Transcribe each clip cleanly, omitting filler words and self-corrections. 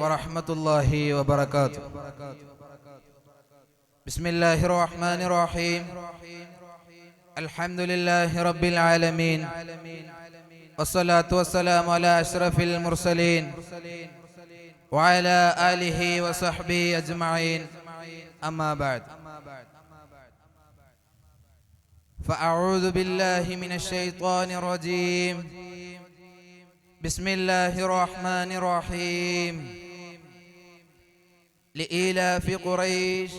വറഹ്മത്തുള്ളാഹി വബറകാതുഹു. ബിസ്മില്ലാഹിർ റഹ്മാനിർ റഹീം. അൽഹംദുലില്ലാഹി റബ്ബിൽ ആലമീൻ. വസ്സലാത്തു വസ്സലാമു അലാ അഷ്റഫിൽ മുർസലീൻ വഅലാ ആലിഹി വസഹ്ബിഹി അജ്മഈൻ. അമ്മാ ബഅദ്. فأعوذ بالله من الشيطان الرجيم. بسم الله الرحمن الرحيم. لإيلاف قريش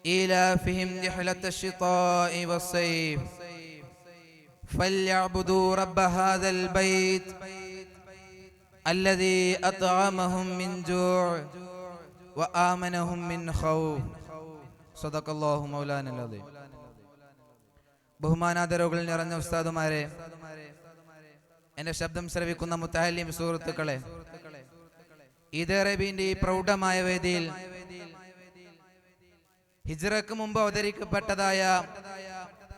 إيلافهم رحلة الشتاء والصيف فليعبدوا رب هذا البيت الذي أطعمهم من جوع وآمنهم من خوف. صدق الله مولانا العظيم. ബഹുമാനാദരവുകൾ നിറഞ്ഞ ഉസ്താദുമാരെ, എന്റെ ശബ്ദം ശ്രവിക്കുന്ന മുത്തഅല്ലിം സുഹൃത്തുക്കളെ, ഈദ് അറബിന്റെ ഈ പ്രൗഢമായ വേദിയിൽ ഹിജ്റക്ക് മുമ്പ് അവതരിക്കപ്പെട്ടതായ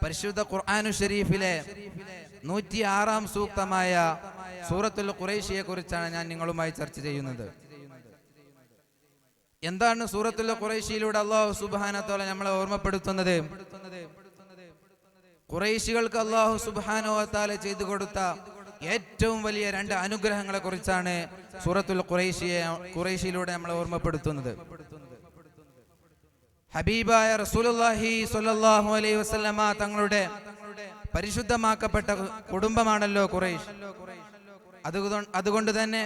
പരിശുദ്ധ ഖുർആനു ഷരീഫിലെ 106-ാം സൂക്തമായ സൂറത്തുൽ ഖുറൈശിയെ കുറിച്ചാണ് ഞാൻ നിങ്ങളുമായി ചർച്ച ചെയ്യുന്നത്. എന്താണ് സൂറത്തുൽ ഖുറൈശിയിലൂടെ അല്ലാഹു സുബ്ഹാനഹു വ തആല നമ്മളെ ഓർമ്മപ്പെടുത്തുന്നത്? ഖുറൈശികൾക്ക് അല്ലാഹു സുബ്ഹാനഹു വ തആല ചെയ്തു കൊടുത്ത ഏറ്റവും വലിയ 2 അനുഗ്രഹങ്ങളെ കുറിച്ചാണ് സൂറത്തുൽ ഖുറൈശിയിലൂടെ നമ്മളെ ഓർമ്മപ്പെടുത്തുന്നത്. ഹബീബായ റസൂലുള്ളാഹി സ്വല്ലല്ലാഹു അലൈഹി വസല്ലമ തങ്ങളുടെ പരിശുദ്ധമാക്കപ്പെട്ട കുടുംബമാണല്ലോ ഖുറൈശ്. അതുകൊണ്ട് തന്നെ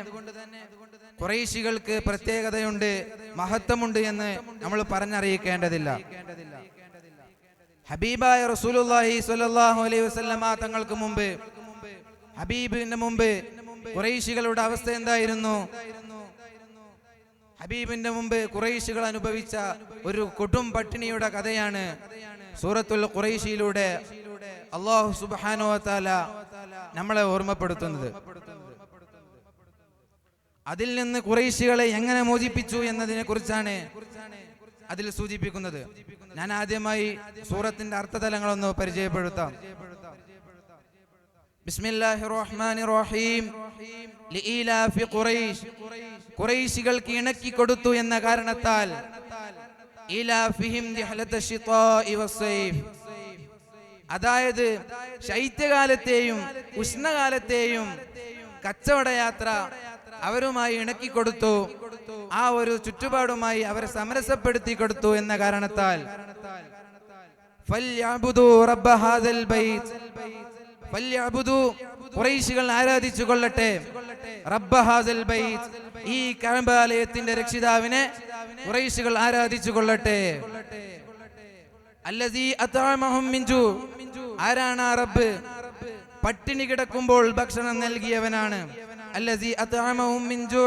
ഖുറൈശികൾക്ക് പ്രത്യേകതയുണ്ട്, മഹത്വമുണ്ട് എന്ന് നമ്മൾ പറഞ്ഞറിയിക്കേണ്ടതില്ല. ഹബീബായ റസൂലുള്ളാഹി സ്വല്ലല്ലാഹു അലൈഹി വസല്ലമ തങ്ങൾക്ക് മുമ്പ്, ഹബീബിന്റെ മുമ്പ് ഖുറൈശികളുടെ അവസ്ഥ എന്തായിരുന്നു? ഹബീബിന്റെ മുമ്പ് ഖുറൈശികൾ അനുഭവിച്ച ഒരു കൊടും പട്ടിണിയുടെ കഥയാണ് സൂറത്തുൽ ഖുറൈശിയിലൂടെ അല്ലാഹു സുബ്ഹാനഹു വ തആല നമ്മളെ ഓർമ്മപ്പെടുത്തുന്നത്. അതിൽ നിന്ന് ഖുറൈശികളെ എങ്ങനെ മോചിപ്പിച്ചു എന്നതിനെ കുറിച്ചാണ് അതിൽ സൂചിപ്പിക്കുന്നത്. ഞാൻ ആദ്യമായി സൂറത്തിന്റെ അർത്ഥതലങ്ങളൊന്ന് പരിചയപ്പെടുത്താം. ബിസ്മില്ലാഹിർ റഹ്മാനിർ റഹീം. ലിഇലാഫി ഖുറൈശ്, ഖുറൈശികൾക്ക് ഇണക്കി കൊടുത്തു എന്ന കാരണത്താൽ, ഇലാഫിഹിം റിഹ്ലത്തശ് ശിതാഇ വസ്സൈഫ്, അതായത് ശൈത്യകാലത്തെയും ഉഷ്ണകാലത്തെയും കച്ചവടയാത്ര അവരുമായി ഇണക്കി കൊടുത്തു, ആ ഒരു ചുറ്റുപാടുമായി അവരെ സമരസപ്പെടുത്തി കൊടുത്തു എന്ന കാരണത്താൽ, ഫൽയഅ്ബുദൂ റബ്ബ ഹാദൽ ബൈത്ത്, ഫൽയഅ്ബുദൂ ഖുറൈശികൾ ആരാധിച്ചു കൊള്ളട്ടെ, റബ്ബ ഹാദൽ ബൈത്ത്, ഈ കഅബാലയത്തിന്റെ രക്ഷിതാവിനെ ഖുറൈശികൾ ആരാധിച്ചു കൊള്ളട്ടെ. അല്ലദീ അത്അമഹും മിൻ ജൂ, ആരാണ് ആ റബ്ബ്? പട്ടിണി കിടക്കുമ്പോൾ ഭക്ഷണം നൽകിയവനാണ്. അല്ലദീ അത്അമഹും മിൻ ജൂ,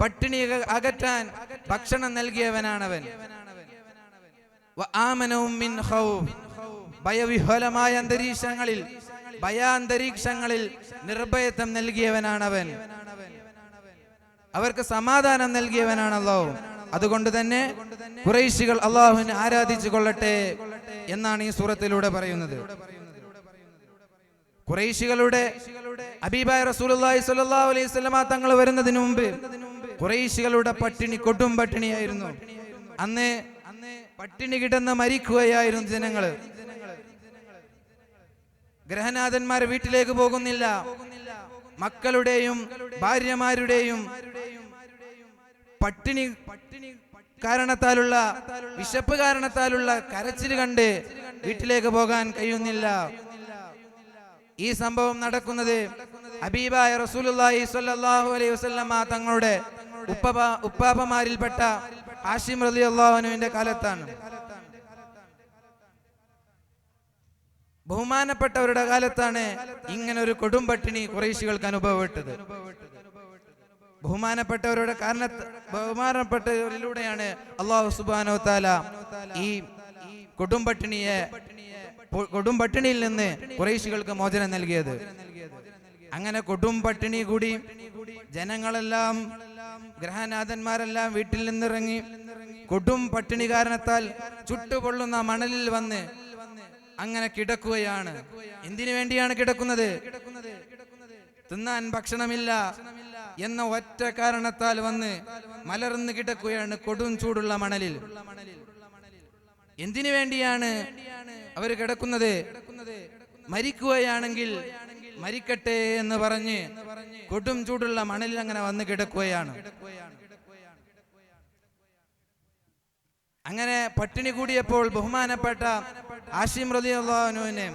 പട്ടിണി അകറ്റാൻ ഭക്ഷണം നൽകിയവനാണവൻ. വആമനഹും മിൻ ഖൗഫ്, ഭയവിഹ്വലമായ അന്തരീക്ഷങ്ങളിൽ, ഭയാന്തരീക്ഷങ്ങളിൽ നിർഭയത്വം നൽകിയവനാണവൻ. അവർക്ക് സമാധാനം നൽകിയവനാണ് അല്ലാഹു. അതുകൊണ്ട് തന്നെ ഖുറൈശികൾ അല്ലാഹുവിനെ ആരാധിച്ചു കൊള്ളട്ടെ എന്നാണ് ഈ സൂറത്തിലൂടെ പറയുന്നത്. ഖുറൈശികളുടെ ഹബീബായ റസൂലുള്ളാഹി സ്വല്ലല്ലാഹു അലൈഹി വസല്ലമ തങ്ങൾ വരുന്നതിന് മുമ്പ് ഖുറൈശികളുടെ പട്ടിണി കൊടും പട്ടിണിയായിരുന്നു. അന്ന് പട്ടിണി കിടന്ന് മരിക്കുകയായിരുന്നു ജനങ്ങൾ. ഗ്രഹനാഥന്മാർ വീട്ടിലേക്ക് പോകുന്നില്ല. മക്കളുടെയും ഭാര്യമാരുടെയും പട്ടിണി കാരണത്താലുള്ള, വിശപ്പ് കാരണത്താലുള്ള കരച്ചിൽ കണ്ട് വീട്ടിലേക്ക് പോകാൻ കഴിയുന്നില്ല. ഈ സംഭവം നടക്കുന്നത് ഹബീബായ റസൂലുള്ളാഹി സ്വല്ലല്ലാഹു അലൈഹി വസല്ലമ തങ്ങളുടെ ഉപ്പാപ്പമാരിൽപ്പെട്ട ഹാഷിം റളിയല്ലാഹു അൻഹുവിന്റെ കാലത്താണ്. ബഹുമാനപ്പെട്ടവരുടെ കാലത്താണ് ഇങ്ങനെ ഒരു കൊടും പട്ടിണി ഖുറൈശികൾക്ക് അനുഭവപ്പെട്ടത്. ബഹുമാനപ്പെട്ടവരിലൂടെയാണ് അല്ലാഹു സുബ്ഹാനഹു വ തആല ഈ കൊടും പട്ടിണിയിൽ നിന്ന് ഖുറൈശികൾക്ക് മോചനം നൽകിയത്. അങ്ങനെ കൊടും പട്ടിണി കൂടി ജനങ്ങളെല്ലാം, ഗ്രഹനാഥന്മാരെല്ലാം വീട്ടിൽ നിന്നിറങ്ങി കൊടും പട്ടിണി കാരണത്താൽ ചുട്ടുപൊള്ളുന്ന മണലിൽ വന്ന് അങ്ങനെ കിടക്കുകയാണ്. എന്തിനു വേണ്ടിയാണ് കിടക്കുന്നത്? തിന്നാൻ ഭക്ഷണമില്ല, എന്ന ഒറ്റ കാരണത്താൽ വന്ന് മലർന്നു കിടക്കുകയാണ് കൊടും ചൂടുള്ള മണലിൽ. എന്തിനു വേണ്ടിയാണ് അവർ കിടക്കുന്നത്? മരിക്കുകയാണെങ്കിൽ മരിക്കട്ടെ എന്ന് പറഞ്ഞ് കൊടും ചൂടുള്ള മണലിൽ അങ്ങനെ വന്ന് കിടക്കുകയാണ്. അങ്ങനെ പട്ടിണി കൂടിയപ്പോൾ ബഹുമാനപ്പെട്ട ആശിം റളിയല്ലാഹു അൻഹുവിനെ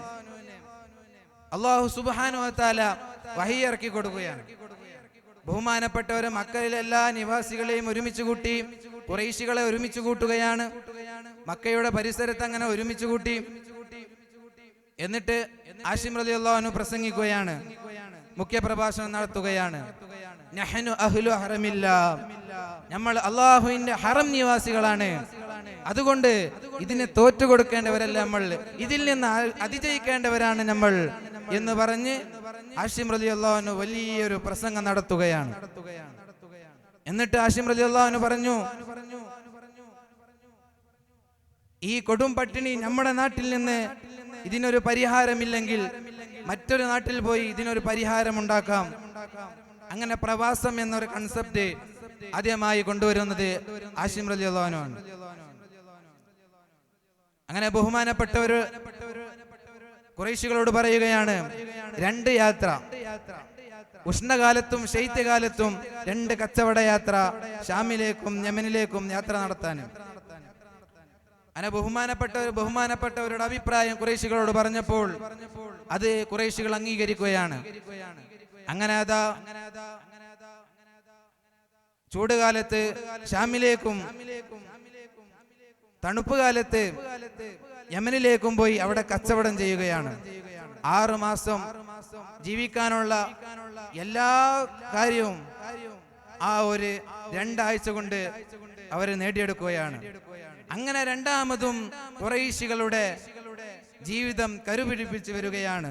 അല്ലാഹു സുബ്ഹാനഹു വ തആല വഹി ഇറക്കി കൊടുക്കുകയാണ്. ബഹുമാനപ്പെട്ടവരെ മക്കയിലെ എല്ലാ നിവാസികളെയും ഒരുമിച്ച് കൂട്ടി, ഖുറൈശികളെ ഒരുമിച്ച് കൂട്ടുകയാണ്. മക്കയുടെ പരിസരത്ത് അങ്ങനെ ഒരുമിച്ച് കൂട്ടി. എന്നിട്ട് ആശിം റളിയല്ലാഹു അൻഹു പ്രസംഗിക്കുകയാണ്, മുഖ്യപ്രഭാഷണം നടത്തുകയാണ്. നഹ്നു അഹ്ലു ഹറമില്ലാ, നമ്മൾ അല്ലാഹുവിന്റെ ഹറം നിവാസികളാണ്. അതുകൊണ്ട് ഇതിനെ തോറ്റു കൊടുക്കേണ്ടവരല്ല നമ്മൾ, ഇതിൽ നിന്ന് അതിജയിക്കേണ്ടവരാണ് നമ്മൾ എന്ന് പറഞ്ഞ് ആശിം റളിയല്ലാഹു അൻഹു വലിയൊരു പ്രസംഗം നടത്തുകയാണ്. എന്നിട്ട് ആശിം റളിയല്ലാഹു അൻഹു പറഞ്ഞു, ഈ കൊടും പട്ടിണി നമ്മുടെ നാട്ടിൽ നിന്ന് ഇതിനൊരു പരിഹാരമില്ലെങ്കിൽ മറ്റൊരു നാട്ടിൽ പോയി ഇതിനൊരു പരിഹാരം ഉണ്ടാക്കാം. അങ്ങനെ പ്രവാസം എന്നൊരു കൺസെപ്റ്റ് ആദ്യമായി കൊണ്ടുവരുന്നത് ആശിം റളിയല്ലാഹു അൻഹു ആണ്. അങ്ങനെ ബഹുമാനപ്പെട്ടവർ ഖുറൈശികളോട് പറയുകയാണ്, 2 യാത്ര, ഉഷ്ണകാലത്തും ശൈത്യകാലത്തും 2 കച്ചവട യാത്ര ഷാമിലേക്കും യമനിലേക്കും യാത്ര നടത്താനും. അങ്ങനെ ബഹുമാനപ്പെട്ടവരുടെ അഭിപ്രായം ഖുറൈശികളോട് പറഞ്ഞപ്പോൾ അത് ഖുറൈശികൾ അംഗീകരിക്കുകയാണ്. അങ്ങനെ അതാ ചൂടുകാലത്ത് ഷാമിലേക്കും തണുപ്പ് കാലത്ത് യമനിലേക്കും പോയി അവിടെ കച്ചവടം ചെയ്യുകയാണ്. 6 മാസം ജീവിക്കാനുള്ള എല്ലാ കാര്യവും ആ ഒരു 2 ആഴ്ച കൊണ്ട് അവര് നേടിയെടുക്കുകയാണ്. അങ്ങനെ രണ്ടാമതും ഖുറൈശികളുടെ ജീവിതം കരുപിടിപ്പിച്ചു വരികയാണ്.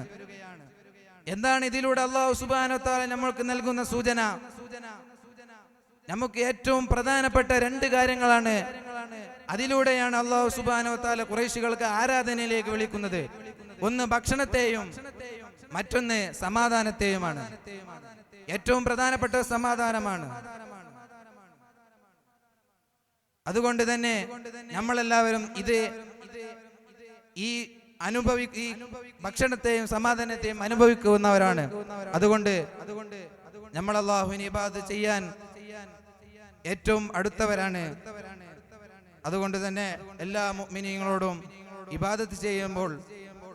എന്താണ് ഇതിലൂടെ അല്ലാഹു സുബ്ഹാനഹു വ തആല നമ്മൾക്ക് നൽകുന്ന സൂചന? നമുക്ക് ഏറ്റവും പ്രധാനപ്പെട്ട 2 കാര്യങ്ങളാണ്. അതിലൂടെയാണ് അല്ലാഹു സുബ്ഹാനഹു വ തആല ഖുറൈശികൾക്ക് ആരാധനയിലേക്ക് വിളിക്കുന്നത്. ഒന്ന് ഭക്ഷണത്തെയും മറ്റൊന്ന് സമാധാനത്തെയുമാണ്. ഏറ്റവും പ്രധാനപ്പെട്ട സമാധാനമാണ്. അതുകൊണ്ട് തന്നെ നമ്മളെല്ലാവരും ഈ ഭക്ഷണത്തെയും സമാധാനത്തെയും അനുഭവിക്കുന്നവരാണ്. അതുകൊണ്ട് നമ്മൾ അല്ലാഹുവിനെ ഇബാദത്ത് ചെയ്യാൻ ഏറ്റവും അടുത്തവരാണ്. അതുകൊണ്ട് തന്നെ എല്ലാ മുഅ്മിനീങ്ങളോടും ഇബാദത്ത് ചെയ്യുമ്പോൾ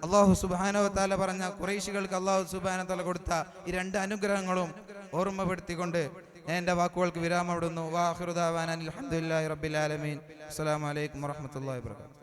അല്ലാഹു സുബ്ഹാനഹു വ തആല പറഞ്ഞ ഖുറൈശികൾക്ക് അല്ലാഹു സുബ്ഹാനഹു വ തആല കൊടുത്ത ഈ 2 അനുഗ്രഹങ്ങളും ഓർമ്മപ്പെടുത്തിക്കൊണ്ട് ഞാൻ എൻ്റെ വാക്കുകൾക്ക് വിരാമമിടുന്നു. വാഖിറു ദഅവാനാ അൽഹംദുലില്ലാഹി റബ്ബിൽ ആലമീൻ. അസ്സലാമു അലൈക്കും വറഹ്മത്തുള്ളാഹി വബറകാതുഹു.